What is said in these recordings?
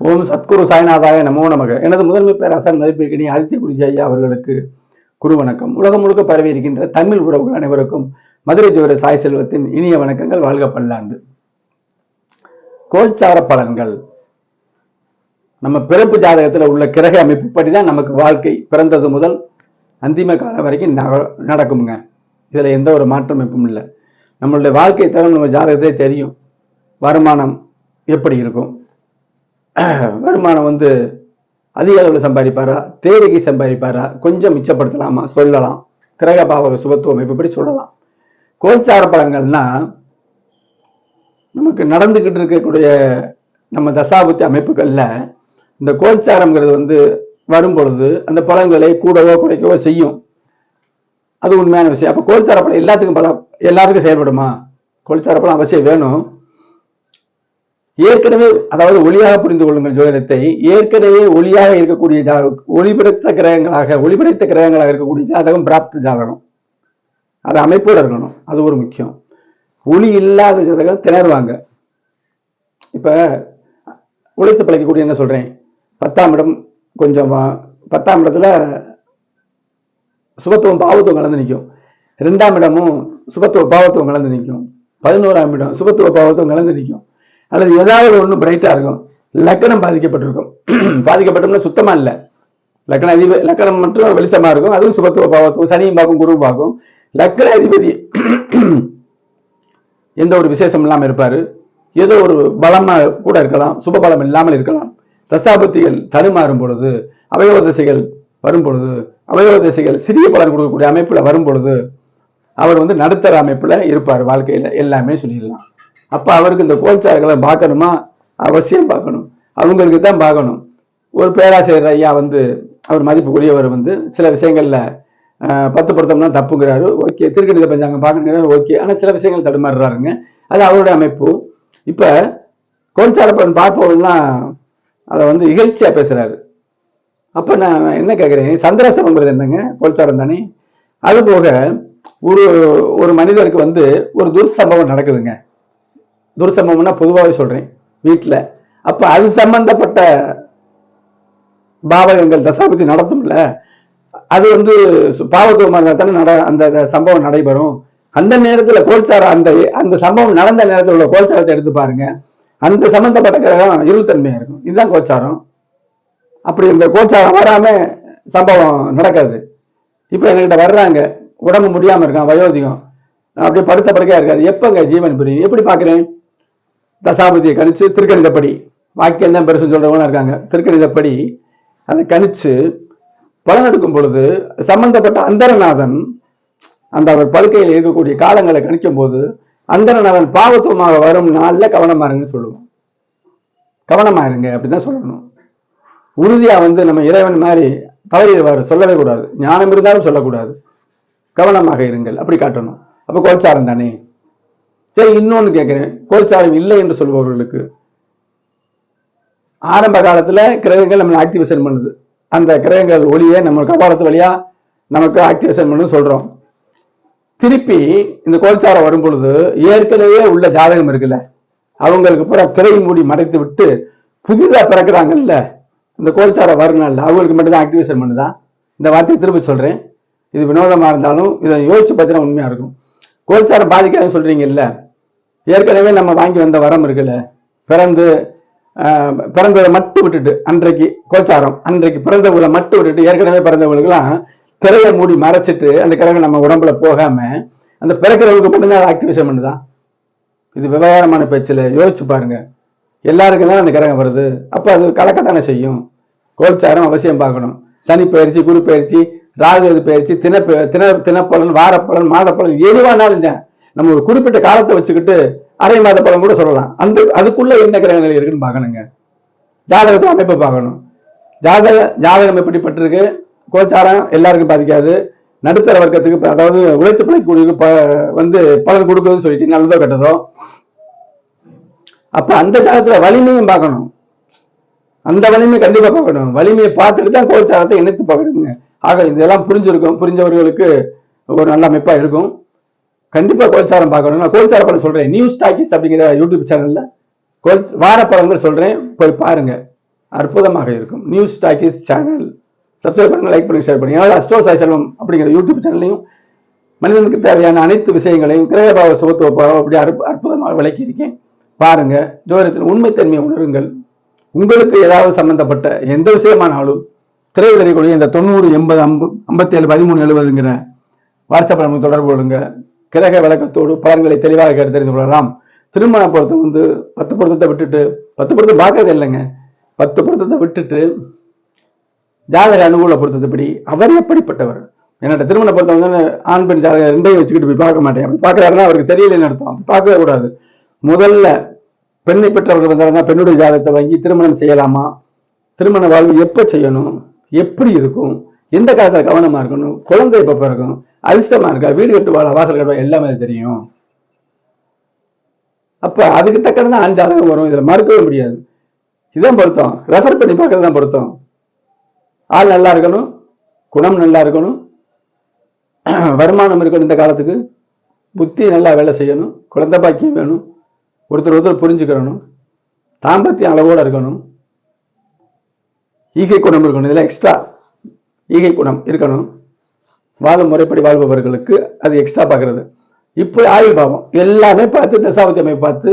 ஓம் சத்குரு சாய்நாதாய நமோ நமக. எனது முதன்மை பேராசன் மதிப்பிற்கினி ஆதித்ய குருஜி ஐயா அவர்களுக்கு குரு வணக்கம். உலகம் முழுக்க பரவி இருக்கின்ற தமிழ் உறவுகள் அனைவருக்கும் மதுரை ஜோர சாய் செல்வத்தின் இனிய வணக்கங்கள். வாழ்க பல்லாண்டு. கோல்சார பலன்கள் நம்ம பிறப்பு ஜாதகத்தில் உள்ள கிரக அமைப்பு படிதான் நமக்கு வாழ்க்கை பிறந்தது முதல் அந்திம காலம் வரைக்கும் நடக்குமுங்க. இதுல எந்த ஒரு மாற்றம் அமைப்பும் இல்லை. நம்மளுடைய வாழ்க்கை தரம் நம்ம ஜாதகத்திலே தெரியும். வருமானம் எப்படி இருக்கும், வருமானம் அதிக அளவில் சம்பாதிப்பாரா, தேவைக்கு சம்பாதிப்பாரா, கொஞ்சம் மிச்சப்படுத்தலாமா சொல்லலாம். கிரக பாவக சுபத்துவ அமைப்பு படி சொல்லலாம். கோல்சார பலன்கள்னா நமக்கு நடந்துகிட்டு இருக்கக்கூடிய நம்ம தசாபுத்தி அமைப்புகள்ல இந்த கோல்சாரம்ங்கிறது வரும் பொழுது அந்த பலன்களை கூடவோ குறைக்கவோ செய்யும். அது உண்மையான விஷயம். அப்ப கோல்சார பலம் எல்லாத்துக்கும் செயல்படுமா? கோல்சார பலம் அவசியம் வேணும். ஏற்கனவே அதாவது ஒளியாக புரிந்து கொள்ளுங்கள் ஜோதிடத்தை. ஏற்கனவே ஒளியாக இருக்கக்கூடிய ஒளிபடைத்த கிரகங்களாக இருக்கக்கூடிய ஜாதகம் பிராப்த ஜாதகம். அது அமைப்போடு இருக்கணும். அது ஒரு முக்கியம். ஒளி இல்லாத ஜாதகம் திணறுவாங்க. இப்ப உழைத்து பழைக்கக்கூடிய என்ன சொல்றேன், 10ஆம் இடம் கொஞ்சம் 10ஆம் இடத்துல சுபத்துவம் பாவத்துவம் கலந்து நிற்கும். 2ஆம் இடமும் சுபத்துவ பாவத்துவம் கலந்து நிற்கும். 11ஆம் இடம் சுபத்துவ பாவத்துவம் கலந்து நிற்கும். அல்லது ஏதாவது ஒண்ணு பிரைட்டா இருக்கும். லக்கணம் பாதிக்கப்பட்டிருக்கும். பாதிக்கப்பட்டோம்னா சுத்தமா இல்லை. லக்கணம் மட்டும் வெளிச்சமா இருக்கும். அதுவும் சுபத்துவ பாவத்துவம் சனியும் பார்க்கும், குருவும் பார்க்கும். லக்கண அதிபதி எந்த ஒரு விசேஷம் இல்லாம இருப்பாரு. ஏதோ ஒரு பலமா கூட இருக்கலாம், சுப பலம் இல்லாமல் இருக்கலாம். தசாபத்திகள் தடுமாறும் பொழுது, அவயவ திசைகள் வரும் பொழுது, அவயவ திசைகள் சிறிய பலன் கொடுக்கக்கூடிய அமைப்புல வரும் பொழுது அவர் நடுத்தர அமைப்புல இருப்பார். வாழ்க்கையில எல்லாமே சொல்லிடலாம். அப்ப அவருக்கு இந்த கோல்சாரங்களை பார்க்கணுமா? அவசியம் பார்க்கணும். அவங்களுக்கு தான் பார்க்கணும். ஒரு பேராசிரியர் ஐயா அவர் மதிப்புக்குரியவர் சில விஷயங்கள்ல 10 பொருத்தம்னா தப்புங்கிறாரு. ஓகே, திருக்கணித பஞ்சாங்கம் பார்க்கணுங்கிறாரு. ஓகே, ஆனா சில விஷயங்கள் தடுமாறுறாருங்க. அது அவருடைய அமைப்பு. இப்ப கோல்சார பலன் பார்ப்பவெல்லாம் அதை இகழ்ச்சியா பேசுறாரு. அப்ப நான் என்ன கேட்கிறேன், சந்திராசிரமங்கிறது என்னங்க? கோல்சாரம் தானே. அது போக ஒரு மனிதருக்கு ஒரு துர்சம்பவம் நடக்குதுங்க. துர்சம்பவம்னா பொதுவாகவே சொல்றேன், வீட்டுல. அப்ப அது சம்பந்தப்பட்ட பாவகங்கள் தசாபதி நடத்தும்ல. அது பாவத்துவமா இருந்தா அந்த சம்பவம் நடைபெறும். அந்த நேரத்துல கோல்சாரம் அந்த சம்பவம் நடந்த நேரத்தில் உள்ள கோல்சாரத்தை எடுத்து பாருங்க. அந்த சம்பந்தப்பட்ட கிரகம் இருள்தன்மையா இருக்கும். இதுதான் கோல்சாரம். அப்படி இந்த கோல்சாரம் வராம சம்பவம் நடக்காது. இப்ப என்கிட்ட வர்றாங்க, உடம்பு முடியாம இருக்கான், வயோதிகம், அப்படியே படுத்த படுக்கையா இருக்காது. எப்பங்க ஜீவன் புரியும்? எப்படி பாக்குறேன்? தசாபதியை கணிச்சு திருக்கணிதப்படி, வாக்கியம் தான் பெருசு சொல்றவங்க இருக்காங்க, திருக்கணிதப்படி அதை கணிச்சு பலன் எடுக்கும் பொழுது சம்பந்தப்பட்ட அந்தரநாதன் அந்த அவர் படுக்கையில் இருக்கக்கூடிய காலங்களை கணிக்கும் போது அந்தரநாதன் பாவத்துவமாக வரும் நாள்ல கவனமா இருங்கன்னு சொல்லுவோம். கவனமா இருங்க அப்படிதான் சொல்லணும். உறுதியா நம்ம இறைவன் மாதிரி தவறிடுவாரு சொல்லவே கூடாது. ஞானம் இருந்தாலும் சொல்லக்கூடாது. கவனமாக இருங்கள் அப்படி காட்டணும். அப்ப கோல்சாரம் தானே. சரி, இன்னொன்னு கேட்கிறேன். கோல்சாரம் இல்லை என்று சொல்பவர்களுக்கு ஆரம்ப காலத்துல கிரகங்கள் நம்மளை ஆக்டிவேஷன் பண்ணுது. அந்த கிரகங்கள் ஒளியை நம்ம கபாலத்து வழியா நமக்கு ஆக்டிவேஷன் பண்ணு சொல்றோம். திருப்பி இந்த கோல்சாரம் வரும் பொழுது ஏற்கனவே உள்ள ஜாதகம் இருக்குல்ல, அவங்களுக்கு பூரா திரை மூடி மறைத்து விட்டு புதிதா பிறக்கிறாங்கல்ல, இந்த கோல்சாரம் வருநாள் அவங்களுக்கு மட்டும்தான் ஆக்டிவேஷன் பண்ணுதான். இந்த வார்த்தையை திரும்ப சொல்றேன். இது வினோதமா இருந்தாலும் இதை யோசிச்சு பார்த்தீங்கன்னா உண்மையா இருக்கும். கோல்சாரம் பாதிக்காதுன்னு சொல்றீங்கல்ல, ஏற்கனவே நம்ம வாங்கி வந்த வரம் இருக்குல்ல, பிறந்ததை மட்டும் விட்டுட்டு அன்றைக்கு கோல்சாரம் அன்றைக்கு பிறந்தவங்களை மட்டும் விட்டுட்டு ஏற்கனவே பிறந்தவங்களுக்குலாம் திரையை மூடி மறைச்சிட்டு அந்த கிரகம் நம்ம உடம்புல போகாம அந்த பிறக்கிறவங்களுக்கு மட்டும்தான் ஆக்டிவேஷன் பண்ணுதான். இது விவகாரமான பேச்சில் யோசிச்சு பாருங்க. எல்லாருக்கும் தான் அந்த கிரகம் வருது. அப்ப அது கலக்கத்தானே செய்யும். கோல்சாரம் அவசியம் பார்க்கணும். சனி பயிற்சி, குரு பயிற்சி, ராகு பயிற்சி, தினப்பலன், வாரப்பலன், மாதப்பலன், எதுவானாலும் நம்ம ஒரு குறிப்பிட்ட காலத்தை வச்சுக்கிட்டு அரை மாத பலன் கூட சொல்லலாம். அதுக்குள்ள என்ன கிரகங்கள் இருக்குன்னு பார்க்கணுங்க. ஜாதகத்தை அமைப்பை பார்க்கணும். ஜாதகம் எப்படிப்பட்டிருக்கு? கோல்சாரம் எல்லாருக்கும் பாதிக்காது. நடுத்தர வர்க்கத்துக்கு, அதாவது உழைத்து பிழைக்கூடிய பலன் கொடுக்குதுன்னு சொல்லிட்டு நல்லதோ கெட்டதோ. அப்ப அந்த ஜாதகத்துல வலிமையும் பார்க்கணும். அந்த வலிமையை கண்டிப்பா பார்க்கணும். வலிமையை பார்த்துட்டு தான் கோல்சாரத்தை இணைத்து பார்க்கணுங்க. ஆக இதெல்லாம் புரிஞ்சவர்களுக்கு ஒரு நல்ல அமைப்பா இருக்கும். கண்டிப்பா கோல்சாரம் பார்க்கணும். நான் கோல்சார பலன் சொல்றேன். நியூஸ் டாக்கிஸ் அப்படிங்கிற யூடியூப் சேனல்ல வார பலன்கள் சொல்றேன், போய் பாருங்க. அற்புதமாக இருக்கும். நியூஸ் டாக்கிஸ் சேனல் சப்ஸ்கிரைப் பண்ணுங்க, லைக் பண்ணுங்க, ஷேர் பண்ணுங்க. அஸ்ட்ரோ சாய் செல்வம் அப்படிங்கிற யூடியூப் சேனல்லையும் மனிதனுக்கு தேவையான அனைத்து விஷயங்களையும் கிரகபாவ சுபத்துவ அப்படி அற்புதமாக விளக்கி இருக்கேன். பாருங்க, ஜோதிடத்தின் உண்மைத்தன்மையை உணருங்கள். உங்களுக்கு ஏதாவது சம்பந்தப்பட்ட எந்த விஷயமானாலும் திரையுதறிக்கூடிய இந்த 90 80 57 13 70ங்கிற வாட்ஸ்அப் நமக்கு தொடர்பு கொள்ளுங்க. கிரக விளக்கத்தோடு பலன்களை தெளிவாக கேட்டு தெரிந்து கொள்ளலாம். திருமண பொருத்தம் 10 பொருத்தத்தை விட்டுட்டு 10 பொருத்தம் பார்க்கறது இல்லைங்க. 10 பொருத்தத்தை விட்டுட்டு ஜாதக அனுகூல பொருத்தத்தைப்படி அவர் எப்படிப்பட்டவர், என்னோட திருமண பொருத்தம் வந்து ஆண் பெண் ஜாதகம் ரெண்டையும் வச்சுக்கிட்டு போய் பார்க்க மாட்டேன். அப்படி பார்க்கறாருன்னா அவருக்கு தெரியலன்னு அர்த்தம். பார்க்கவே கூடாது. முதல்ல பெண்ணை பெற்றவர்கள் வந்தாங்கன்னா பெண்ணுடைய ஜாதகத்தை வாங்கி திருமணம் செய்யலாமா, திருமண வாழ்வு எப்ப செய்யணும், எப்படி இருக்கும், எந்த காலத்துல கவனமா இருக்கணும், குழந்தை எப்ப பிறக்கும், அதிர்ஷ்டமா இருக்கா, வீடு கட்டு வாழ வாசல் கட்டுவா, எல்லாமே தெரியும். அப்ப அதுக்கு தக்கதான் ஆண் ஜாதகம் வரும். இதுல மறுக்கவே முடியாது. இதுதான் பொருத்தம். ரெஃபர் பண்ணி பார்க்கறது தான் பொருத்தம். ஆள் நல்லா இருக்கணும், குணம் நல்லா இருக்கணும், வருமானம் இருக்கணும், இந்த காலத்துக்கு புத்தி நல்லா வேலை செய்யணும், குழந்தை பாக்கியம் வேணும், ஒருத்தர் புரிஞ்சுக்கணும், தாம்பத்தியம் அளவோட இருக்கணும், ஈகை குணம் இருக்கணும். இதெல்லாம் எக்ஸ்ட்ரா ஈகை குணம் இருக்கணும். வாழும் முறைப்படி வாழ்பவர்களுக்கு அது எக்ஸ்ட்ரா பார்க்கறது. இப்படி ஆயுள் பாவம் எல்லாமே பார்த்து தசாபத்தியமை பார்த்து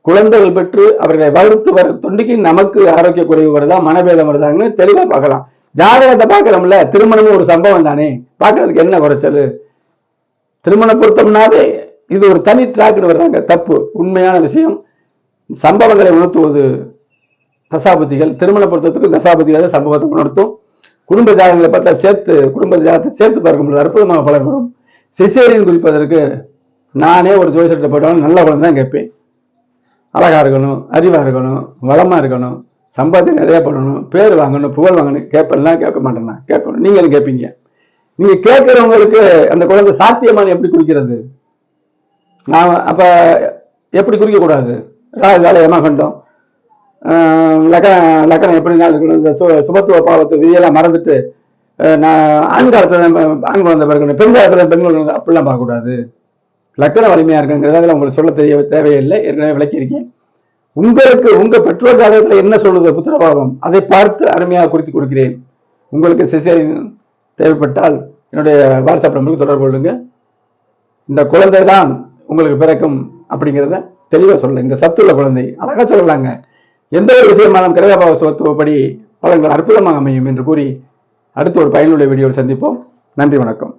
குழந்தைகள் பெற்று அவர்களை வளர்த்து வர தொண்டிக்கு நமக்கு ஆரோக்கிய குறைவு வருதா, மனபேதம் வருதாங்கன்னு தெளிவா பார்க்கலாம். ஜாதகத்தை பார்க்கிறோம்ல, திருமணமும் ஒரு சம்பவம் தானே, பார்க்கறதுக்கு என்ன குறைச்சல்? திருமண பொருத்தம்னாவே இது ஒரு தனி டிராக்னு வர்றாங்க. தப்பு. உண்மையான விஷயம் சம்பவங்களை உணர்த்துவது தசாபதிகள். திருமண பொருத்தத்துக்கு தசாபதிகள் சம்பவத்தை உணர்த்தும். குடும்ப ஜாதகங்களை பார்த்தா சேர்த்து குடும்ப ஜாதகத்தை சேர்த்து பார்க்க முடியாது, அற்புதமாக பலன் வரும். சிசேரியன் குறிப்பதற்கு நானே ஒரு ஜோதிடத்தை போட்டாலும் நல்ல குழந்தை தான் கேட்பேன். அழகா இருக்கணும், அறிவா இருக்கணும், வளமா இருக்கணும், சம்பாத்தியம் நிறைய பண்ணணும், பேர் வாங்கணும், புகழ் வாங்கணும். கேட்பெல்லாம் கேட்க மாட்டேன்னா கேட்கணும். நீங்களும் கேட்பீங்க. நீங்க கேட்கிறவங்களுக்கு அந்த குழந்தை சாத்தியமான எப்படி குறிக்கிறது? நான் அப்ப எப்படி குறிக்க கூடாது? ராகு ஏமாகண்டம் லக்கணம் எப்படி இருக்கணும், சுபத்துவ பாவத்தை விதியெல்லாம் மறந்துட்டு நான் ஆண் காலத்துல ஆண் குழந்தை பிறக்கணும், பெண் காலத்துல பெண் குழந்தை அப்படிலாம் பார்க்கக்கூடாது. லக்கண வலிமையா இருக்குங்கிறத உங்களுக்கு சொல்ல தேவையில்லை, ஏற்கனவே விளக்கியிருக்கேன். உங்களுக்கு உங்க பெற்றோர் ஜாதகத்துல என்ன சொல்லுது புத்திரபாவம், அதை பார்த்து அருமையாக குறித்து கொடுக்கிறேன். உங்களுக்கு சிசேரியன் தேவைப்பட்டால் என்னுடைய வாட்ஸ்அப் நம்பருக்கு தொடர்பு கொள்ளுங்க. இந்த குழந்தை தான் உங்களுக்கு பிறக்கும் அப்படிங்கிறத தெளிவாக சொல்ல. இந்த சத்துள்ள குழந்தை அழகா சொல்லலாங்க. எந்த ஒரு விஷயமானாலும் கிரகபாவ சுபத்துவப்படி பலன்கள் அற்புதமாக அமையும் என்று கூறி அடுத்த ஒரு பயனுள்ள வீடியோவில் சந்திப்போம். நன்றி, வணக்கம்.